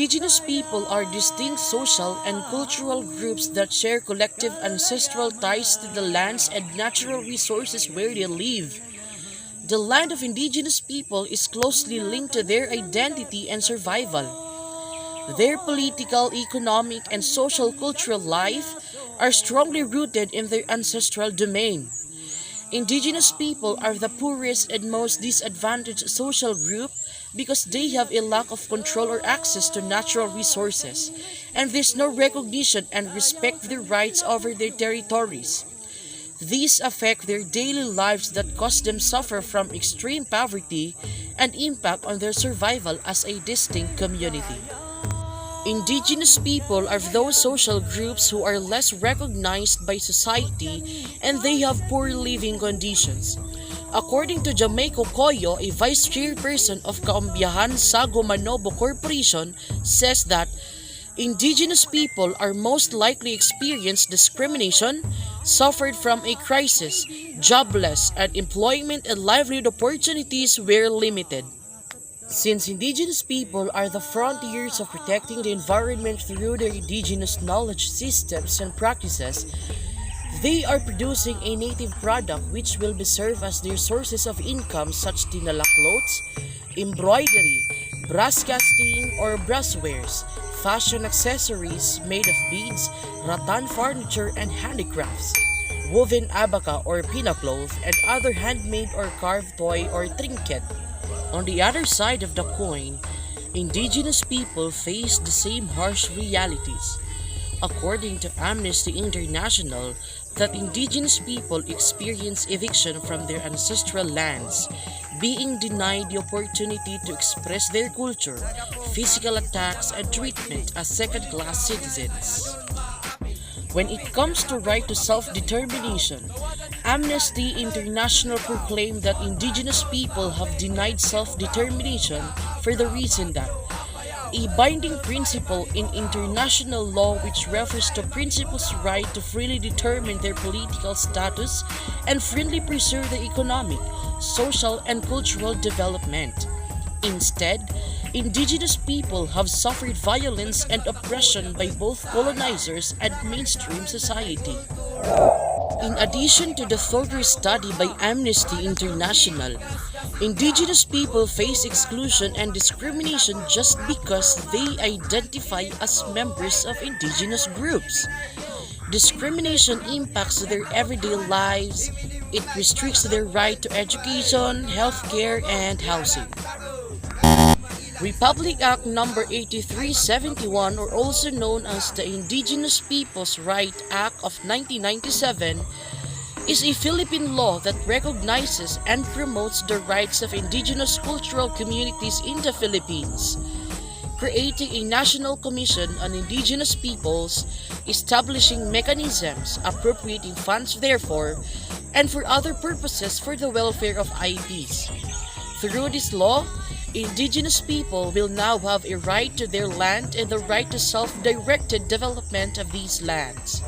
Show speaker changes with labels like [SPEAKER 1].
[SPEAKER 1] Indigenous people are distinct social and cultural groups that share collective ancestral ties to the lands and natural resources where they live. The land of Indigenous people is closely linked to their identity and survival. Their political, economic, and social cultural life are strongly rooted in their ancestral domain. Indigenous people are the poorest and most disadvantaged social group because they have a lack of control or access to natural resources, and there's no recognition and respect for their rights over their territories. These affect their daily lives that cause them suffer from extreme poverty and impact on their survival as a distinct community. Indigenous people are those social groups who are less recognized by society and they have poor living conditions. According to Jamaico Coyo, a vice chairperson of Kaumbiyahan Sago Manobo Corporation, says that Indigenous people are most likely experience discrimination, suffered from a crisis, jobless, and employment and livelihood opportunities were limited. Since Indigenous people are the frontiers of protecting the environment through their indigenous knowledge systems and practices, they are producing a native product which will be served as their sources of income such as tinala clothes, embroidery, brass casting or brasswares, fashion accessories made of beads, rattan furniture and handicrafts, woven abaca or pinacloth, and other handmade or carved toy or trinket. On the other side of the coin, Indigenous people face the same harsh realities. According to Amnesty International, that Indigenous people experience eviction from their ancestral lands, being denied the opportunity to express their culture, physical attacks, and treatment as second-class citizens. When it comes to right to self-determination, Amnesty International proclaimed that Indigenous people have denied self-determination for the reason that a binding principle in international law which refers to principles' right to freely determine their political status and freely pursue their economic, social, and cultural development. Instead, Indigenous people have suffered violence and oppression by both colonizers and mainstream society. In addition to the thorough study by Amnesty International, Indigenous people face exclusion and discrimination just because they identify as members of indigenous groups. Discrimination impacts their everyday lives. It restricts their right to education, healthcare, and housing. Republic Act No. 8371, or also known as the Indigenous Peoples' Right Act of 1997, is a Philippine law that recognizes and promotes the rights of indigenous cultural communities in the Philippines, creating a national commission on indigenous peoples, establishing mechanisms, appropriating funds therefore, and for other purposes for the welfare of IPs. Through this law, Indigenous people will now have a right to their land and the right to self-directed development of these lands.